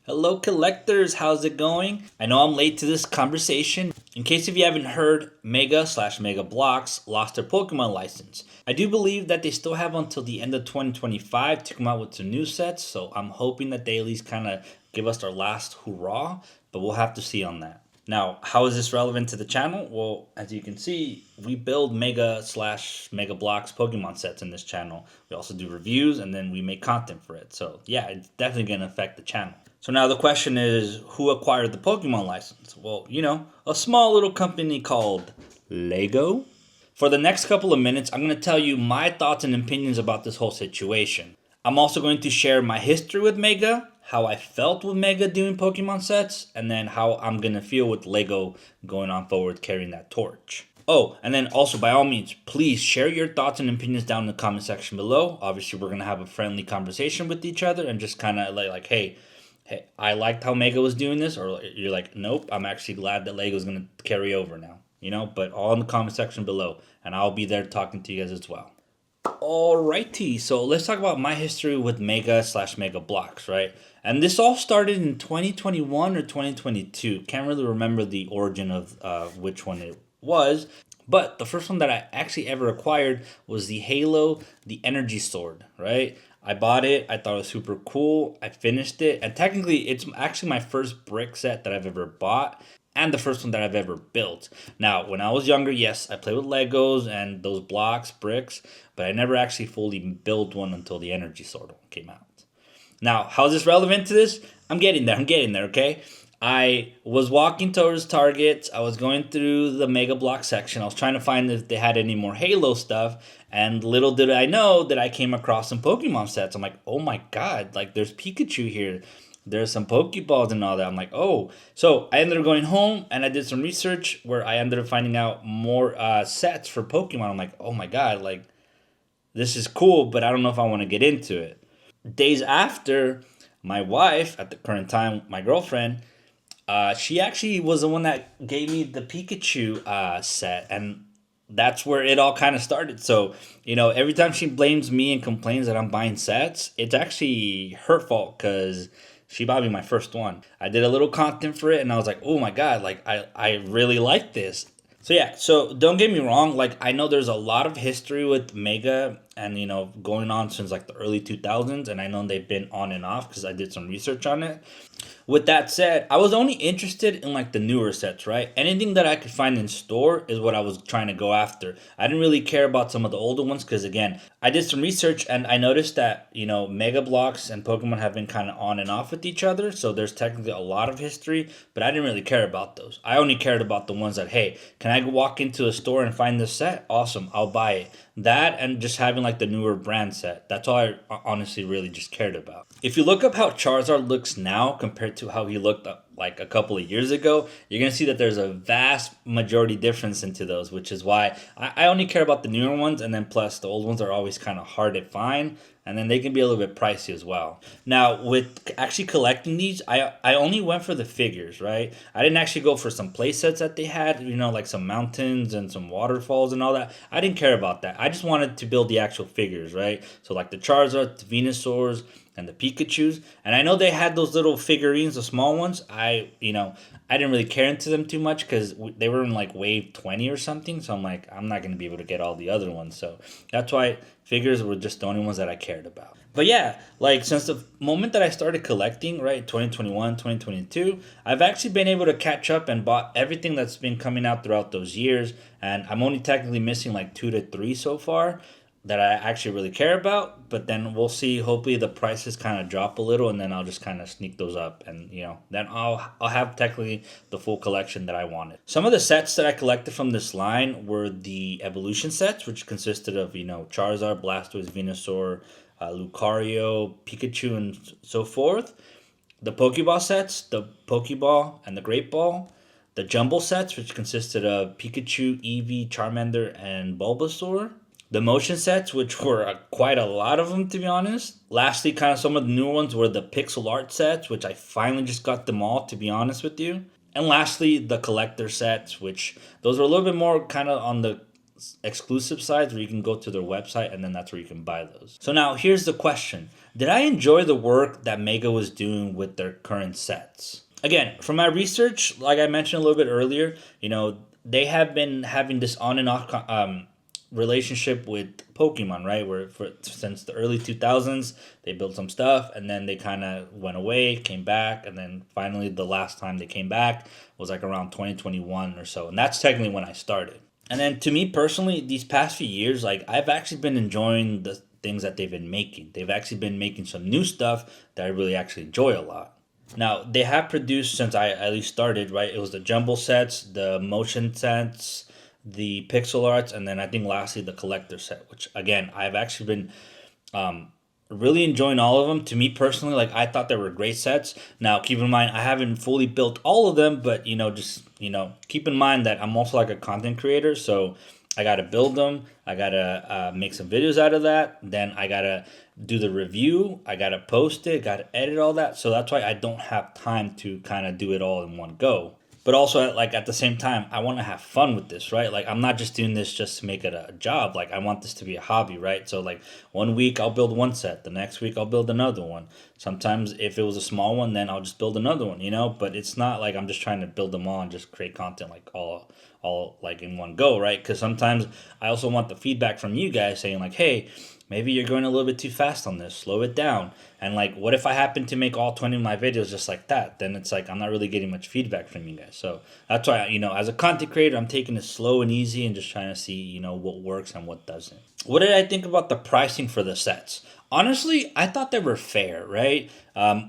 Hello, collectors. How's it going? I know I'm late to this conversation. In case if you haven't heard, Mega Blocks lost their Pokemon license. I do believe that they still have until the end of 2025 to come out with some new sets, so I'm hoping that they at least kind of give us our last hurrah, but we'll have to see on that. Now, how is this relevant to the channel? Well, as you can see, we build Mega Blocks Pokemon sets in this channel. We also do reviews and then we make content for it. So, yeah, it's definitely going to affect the channel. So now the question is, who acquired the Pokemon license? Well, a small little company called Lego. For the next couple of minutes, I'm going to tell you my thoughts and opinions about this whole situation. I'm also going to share my history with Mega, how I felt with Mega doing Pokemon sets, and then how I'm going to feel with Lego going on forward carrying that torch. Oh, and then also, by all means, please share your thoughts and opinions down in the comment section below. Obviously, we're going to have a friendly conversation with each other and just kind of like, hey, I liked how Mega was doing this, or you're like, nope, I'm actually glad that Lego's going to carry over now, but all in the comment section below, and I'll be there talking to you guys as well. Alrighty, so let's talk about my history with Mega Blocks, right? And this all started in 2021 or 2022. Can't really remember the origin of which one it was, but the first one that I actually ever acquired was the Halo, the Energy Sword, right? I bought it. I thought it was super cool. I finished it. And technically, it's actually my first brick set that I've ever bought and the first one that I've ever built. Now, when I was younger, yes, I played with Legos and those blocks, bricks, but I never actually fully built one until the Energy Sword one came out. Now, how is this relevant to this? I'm getting there, okay? I was walking towards Target. I was going through the Mega Block section. I was trying to find if they had any more Halo stuff. And little did I know that I came across some Pokemon sets. I'm like, oh my god, like there's Pikachu here. There's some Pokeballs and all that. I'm like, oh. So I ended up going home and I did some research where I ended up finding out more sets for Pokemon. I'm like, oh my god, like this is cool, but I don't know if I want to get into it. Days after, my wife, at the current time, my girlfriend, she actually was the one that gave me the Pikachu set, and that's where it all kind of started. So, every time she blames me and complains that I'm buying sets, it's actually her fault because she bought me my first one. I did a little content for it, and I was like, oh my god, like I really like this. So yeah, so don't get me wrong, like I know there's a lot of history with Mega and going on since like the early 2000s, and I know they've been on and off because I did some research on it. With that said, I was only interested in like the newer sets, right? Anything that I could find in store is what I was trying to go after. I didn't really care about some of the older ones because again, I did some research and I noticed that, Mega Blocks and Pokemon have been kind of on and off with each other. So there's technically a lot of history, but I didn't really care about those. I only cared about the ones that, hey, can I walk into a store and find this set? Awesome, I'll buy it. That and just having like the newer brand set. That's all I honestly really just cared about. If you look up how Charizard looks now compared to how he looked like a couple of years ago, you're going to see that there's a vast majority difference into those, which is why I only care about the newer ones. And then plus the old ones are always kind of hard to find. And then they can be a little bit pricey as well. Now, with actually collecting these, I only went for the figures, right? I didn't actually go for some play sets that they had, like some mountains and some waterfalls and all that. I didn't care about that. I just wanted to build the actual figures, right? So like the Charizard, the Venusaurs, and the Pikachus. And I know they had those little figurines, the small ones. I didn't really care into them too much because they were in like wave 20 or something. So I'm like, I'm not going to be able to get all the other ones. So that's why figures were just the only ones that I cared about. But yeah, like since the moment that I started collecting, right, 2021, 2022, I've actually been able to catch up and bought everything that's been coming out throughout those years. And I'm only technically missing like 2 to 3 so far that I actually really care about, but then we'll see. Hopefully the prices kind of drop a little, and then I'll just kind of sneak those up, and then I'll have technically the full collection that I wanted. Some of the sets that I collected from this line were the evolution sets, which consisted of Charizard, Blastoise, Venusaur, Lucario, Pikachu, and so forth. The Pokeball sets, the Pokeball and the Great Ball. The Jumble sets, which consisted of Pikachu, Eevee, Charmander, and Bulbasaur. The motion sets, which were quite a lot of them, to be honest. Lastly, kind of some of the new ones were the pixel art sets, which I finally just got them all, to be honest with you. And lastly, the collector sets, which those were a little bit more kind of on the exclusive sites where you can go to their website and then that's where you can buy those. So now here's the question. Did I enjoy the work that Mega was doing with their current sets? Again, from my research, like I mentioned a little bit earlier, they have been having this on and off relationship with Pokemon, right? Where since the early 2000s, they built some stuff and then they kind of went away, came back, and then finally the last time they came back was like around 2021 or so. And that's technically when I started. And then to me personally, these past few years, like I've actually been enjoying the things that they've been making. They've actually been making some new stuff that I really actually enjoy a lot. Now, they have produced, since I at least started, right? It was the jumble sets, the motion sets, the pixel arts, and then I think lastly the collector set, which again, I've actually been really enjoying all of them. To me personally, like I thought they were great sets. Now, keep in mind, I haven't fully built all of them, but keep in mind that I'm also like a content creator, so I gotta build them. I gotta make some videos out of that. Then I gotta do the review. I gotta post it. Gotta edit all that. So that's why I don't have time to kind of do it all in one go. But also, like at the same time, I want to have fun with this, right? Like I'm not just doing this just to make it a job. Like I want this to be a hobby, right? So like 1 week I'll build one set, the next week I'll build another one. Sometimes if it was a small one, then I'll just build another one, But it's not like I'm just trying to build them all and just create content like all like in one go, right? Because sometimes I also want the feedback from you guys saying like, hey, maybe you're going a little bit too fast on this. Slow it down. And like, what if I happen to make all 20 of my videos just like that? Then it's like I'm not really getting much feedback from you guys. So that's why, as a content creator, I'm taking it slow and easy and just trying to see, what works and what doesn't. What did I think about the pricing for the sets? Honestly, I thought they were fair, right?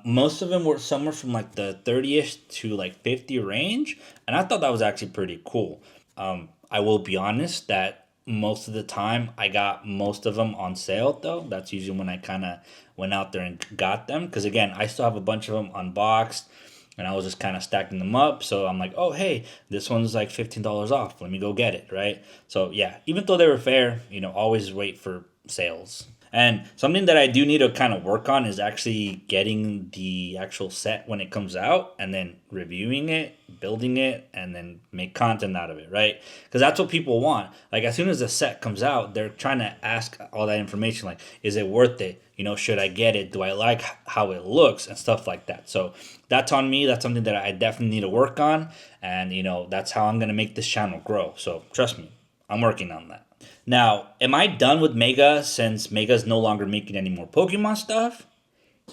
Most of them were somewhere from like the 30-ish to like 50 range. And I thought that was actually pretty cool. I will be honest that most of the time I got most of them on sale though. That's usually when I kind of went out there and got them, because again, I still have a bunch of them unboxed and I was just kind of stacking them up. So I'm like, oh hey, this one's like $15 off, let me go get it, right? So yeah, even though they were fair, always wait for sales. And something that I do need to kind of work on is actually getting the actual set when it comes out and then reviewing it, building it, and then make content out of it, right? Because that's what people want. Like as soon as the set comes out, they're trying to ask all that information like, is it worth it? Should I get it? Do I like how it looks and stuff like that? So that's on me. That's something that I definitely need to work on. And, that's how I'm going to make this channel grow. So trust me, I'm working on that. Now, am I done with Mega since Mega's no longer making any more Pokemon stuff?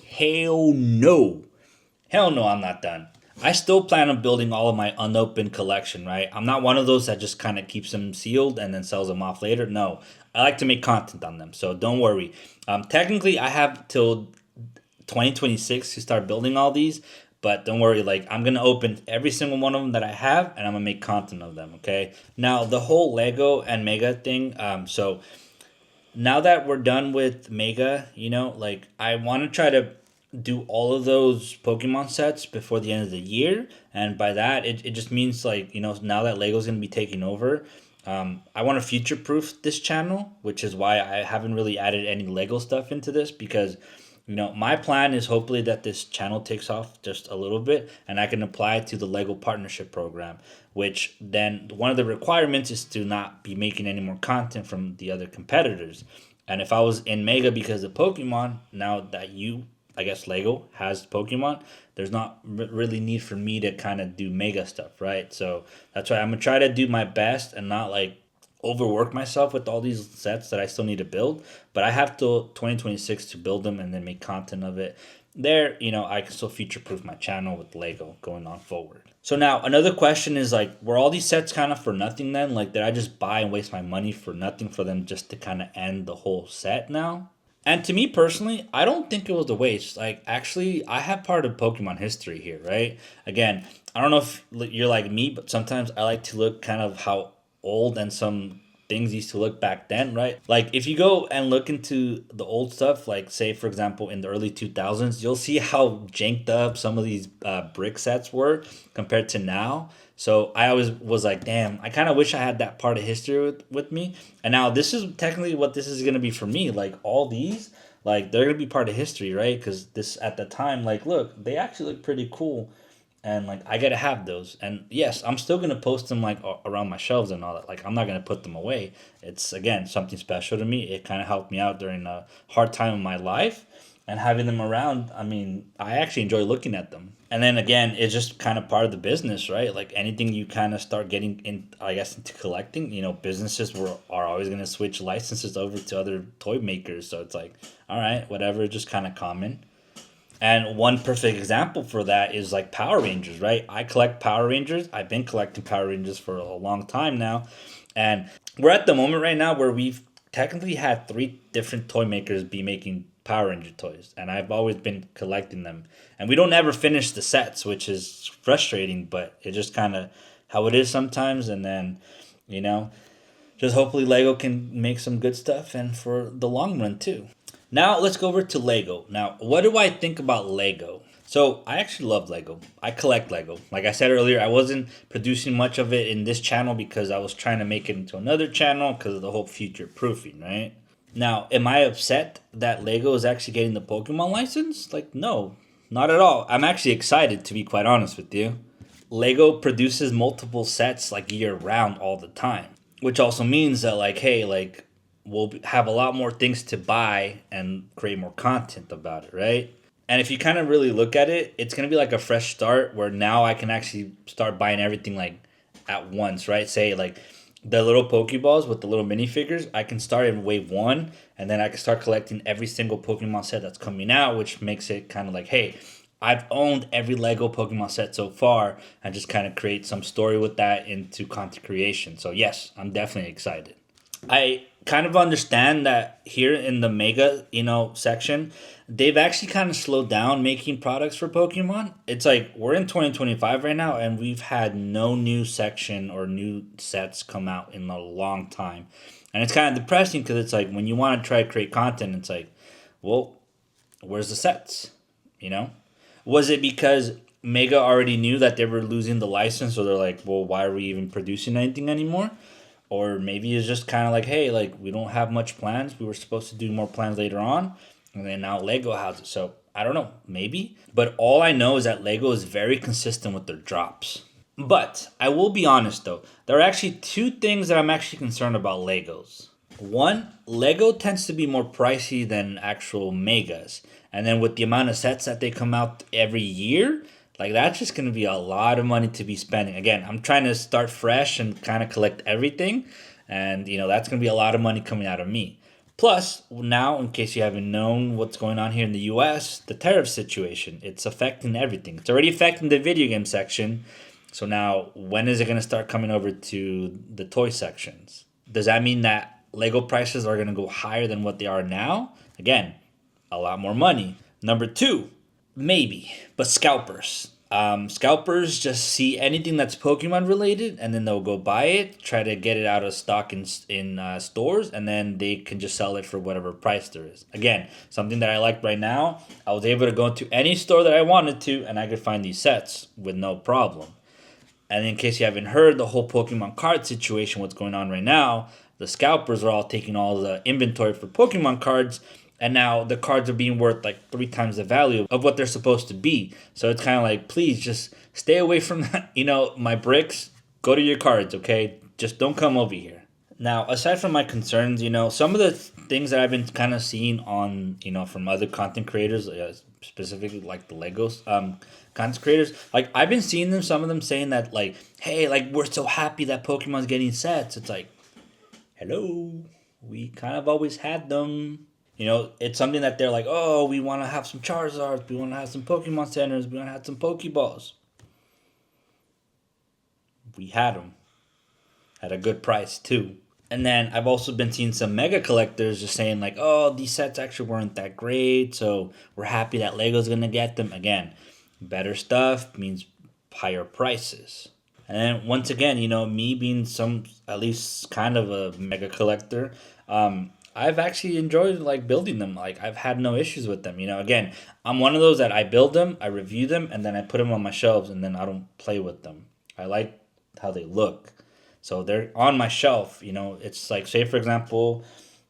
Hell no. Hell no, I'm not done. I still plan on building all of my unopened collection, right? I'm not one of those that just kind of keeps them sealed and then sells them off later. No, I like to make content on them, so don't worry. Technically, I have till 2026 to start building all these, but don't worry, like I'm going to open every single one of them that I have and I'm going to make content of them, okay? Now, the whole Lego and Mega thing, so now that we're done with Mega, like I want to try to do all of those Pokemon sets before the end of the year. And by that, it just means like, now that Lego's going to be taking over, I want to future-proof this channel, which is why I haven't really added any Lego stuff into this, because my plan is hopefully that this channel takes off just a little bit and I can apply it to the Lego partnership program, which then one of the requirements is to not be making any more content from the other competitors. And if I was in Mega because of Pokemon, now that I guess Lego has Pokemon, there's not really need for me to kind of do Mega stuff, right? So that's why I'm going to try to do my best and not like overwork myself with all these sets that I still need to build. But I have till 2026 to build them and then make content of it. There, I can still future-proof my channel with Lego going on forward. So now another question is like, were all these sets kind of for nothing then? Like, did I just buy and waste my money for nothing for them just to kind of end the whole set now? And to me personally, I don't think it was a waste. Like, actually, I have part of Pokemon history here, right? Again, I don't know if you're like me, but sometimes I like to look kind of how old and some things used to look back then, right? Like if you go and look into the old stuff, like say for example in the early 2000s, you'll see how janked up some of these brick sets were compared to now. So I always was like, damn, I kind of wish I had that part of history with me. And now this is technically what this is going to be for me. Like all these, like they're going to be part of history, right? Because this at the time, like look, they actually look pretty cool. and like I gotta have those. And yes, I'm still gonna post them like around my shelves and all that. Like I'm not gonna put them away. It's again something special to me. It kind of helped me out during a hard time in my life, and having them around. I mean, I actually enjoy looking at them. And then again, it's just kind of part of the business, right? Like anything you kind of start getting in, I guess, into collecting. Businesses are always gonna switch licenses over to other toy makers. So it's like, all right, whatever, just kind of common. And one perfect example for that is like Power Rangers, right? I collect Power Rangers. I've been collecting Power Rangers for a long time now. And we're at the moment right now where we've technically had three different toy makers be making Power Ranger toys. And I've always been collecting them. And we don't ever finish the sets, which is frustrating, but it's just kind of how it is sometimes. And then, you know, just hopefully Lego can make some good stuff and for the long run too. Now let's go over to Lego. Now, what do I think about Lego? So I actually love Lego. I collect Lego. Like I said earlier, I wasn't producing much of it in this channel because I was trying to make it into another channel because of the whole future proofing, right? Now, am I upset that Lego is actually getting the Pokemon license? Like, no, not at all. I'm actually excited, to be quite honest with you. Lego produces multiple sets like year round all the time, which also means that like, hey, like we'll have a lot more things to buy and create more content about it, right? And if you kind of really look at it, it's going to be like a fresh start where now I can actually start buying everything like at once, right? Say like the little Pokeballs with the little minifigures, I can start in wave one and then I can start collecting every single Pokemon set that's coming out, which makes it kind of like, hey, I've owned every Lego Pokemon set so far and just kind of create some story with that into content creation. So yes, I'm definitely excited. I kind of understand that here in the Mega, section, they've actually kind of slowed down making products for Pokemon. It's like we're in 2025 right now and we've had no new section or new sets come out in a long time. And it's kind of depressing because it's like when you want to try to create content, it's like, well, where's the sets? You know? Was it because Mega already knew that they were losing the license, so they're like, well, why are we even producing anything anymore? Or maybe it's just kind of like, hey, like we don't have much plans. We were supposed to do more plans later on, and then now Lego has it. So I don't know, maybe. But all I know is that Lego is very consistent with their drops. But I will be honest though, there are actually two things that I'm actually concerned about Legos. One, Lego tends to be more pricey than actual Megas. And then with the amount of sets that they come out every year, like that's just going to be a lot of money to be spending. Again, I'm trying to start fresh and kind of collect everything. And, that's going to be a lot of money coming out of me. Plus, now, in case you haven't known what's going on here in the US, the tariff situation, it's affecting everything. It's already affecting the video game section. So now, when is it going to start coming over to the toy sections? Does that mean that Lego prices are going to go higher than what they are now? Again, a lot more money. Number two, maybe, but scalpers. Scalpers just see anything that's Pokemon related and then they'll go buy it, try to get it out of stock in stores, and then they can just sell it for whatever price there is. Again, something that I like right now, I was able to go into any store that I wanted to and I could find these sets with no problem. And in case you haven't heard, the whole Pokemon card situation, what's going on right now, the scalpers are all taking all the inventory for Pokemon cards, and now the cards are being worth like 3 times the value of what they're supposed to be. So it's kind of like, please just stay away from that, my bricks. Go to your cards, okay? Just don't come over here. Now, aside from my concerns, some of the things that I've been kind of seeing on, from other content creators, specifically like the Legos content creators, like I've been seeing some of them saying that like, hey, like we're so happy that Pokemon's getting sets. It's like, hello, we kind of always had them. It's something that they're like, oh, we want to have some Charizards, we want to have some Pokemon Centers, we want to have some Pokeballs. We had them at a good price too. And then I've also been seeing some mega collectors just saying like, oh, these sets actually weren't that great, so we're happy that Lego's going to get them. Again, better stuff means higher prices. And then once again, me being at least kind of a mega collector, I've actually enjoyed like building them. Like I've had no issues with them. Again, I'm one of those that I build them, I review them, and then I put them on my shelves, and then I don't play with them. I like how they look, so they're on my shelf. It's like, say for example,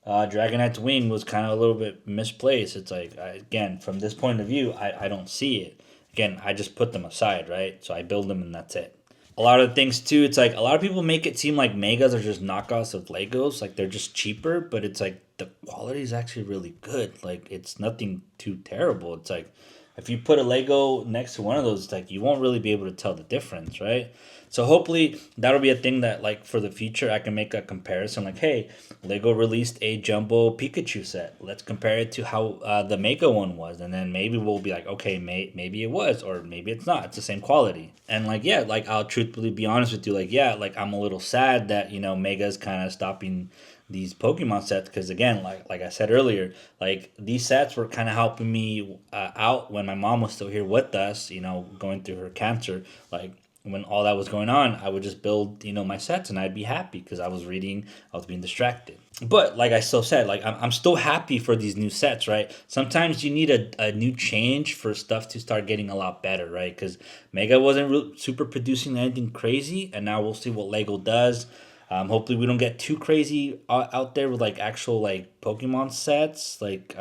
Dragonite's wing was kind of a little bit misplaced. It's like again, from this point of view, I don't see it. again, I just put them aside, right? So I build them and that's it. A lot of things too, it's like a lot of people make it seem like Megas are just knockoffs of Legos, like they're just cheaper, but it's like the quality is actually really good. Like it's nothing too terrible. It's like if you put a Lego next to one of those, it's like you won't really be able to tell the difference, right? So hopefully that'll be a thing that like for the future I can make a comparison. Like, hey, Lego released a jumbo Pikachu set. Let's compare it to how the Mega one was, and then maybe we'll be like, okay, maybe it was, or maybe it's not. It's the same quality. And like, yeah, like I'll truthfully be honest with you. Like, yeah, like I'm a little sad that Mega's kind of stopping these Pokemon sets because again, like I said earlier, like these sets were kind of helping me out when my mom was still here with us. Going through her cancer, like when all that was going on, I would just build, my sets and I'd be happy because I was reading, I was being distracted. But like I still said, like I'm still happy for these new sets, right? Sometimes you need a new change for stuff to start getting a lot better, right? Because Mega wasn't super producing anything crazy, and now we'll see what Lego does. Hopefully we don't get too crazy out there with like actual like Pokemon sets, like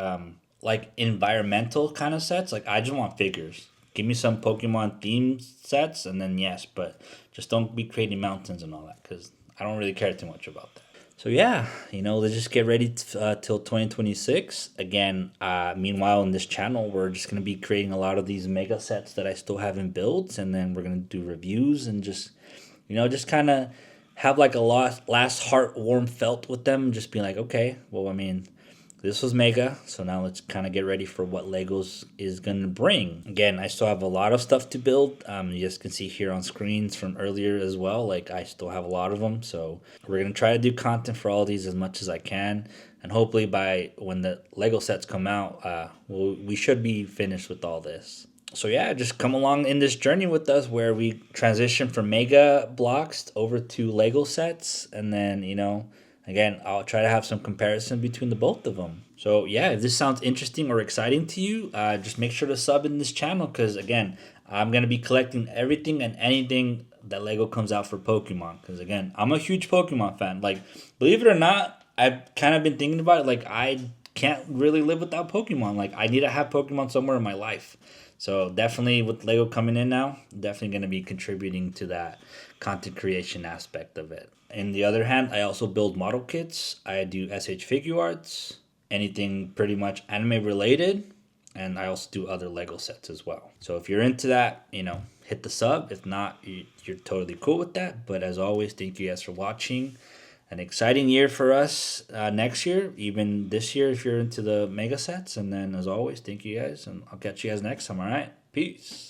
environmental kind of sets. Like I just want figures. Give me some Pokemon themed sets, and then yes, but just don't be creating mountains and all that because I don't really care too much about that. So yeah, let's just get ready till 2026. Again, meanwhile in this channel, we're just gonna be creating a lot of these mega sets that I still haven't built, and then we're gonna do reviews and just kind of have like a last heart warm felt with them. Just being like, okay, well, I mean, this was Mega, so now let's kind of get ready for what Legos is going to bring. Again, I still have a lot of stuff to build. You guys can see here on screens from earlier as well. Like, I still have a lot of them, so we're going to try to do content for all these as much as I can. And hopefully by when the Lego sets come out, we should be finished with all this. So yeah, just come along in this journey with us where we transition from Mega blocks over to Lego sets, and then, again, I'll try to have some comparison between the both of them. So yeah, if this sounds interesting or exciting to you, just make sure to sub in this channel because again, I'm going to be collecting everything and anything that Lego comes out for Pokemon. Because again, I'm a huge Pokemon fan. Like, believe it or not, I've kind of been thinking about it. Like, I can't really live without Pokemon. Like, I need to have Pokemon somewhere in my life. So definitely with Lego coming in now, definitely going to be contributing to that content creation aspect of it. On the other hand, I also build model kits. I do SH figure arts, anything pretty much anime related, and I also do other Lego sets as well. So if you're into that, hit the sub. If not, you're totally cool with that. But as always, thank you guys for watching. An exciting year for us next year, even this year if you're into the mega sets. And then as always, thank you guys, and I'll catch you guys next time. All right, peace.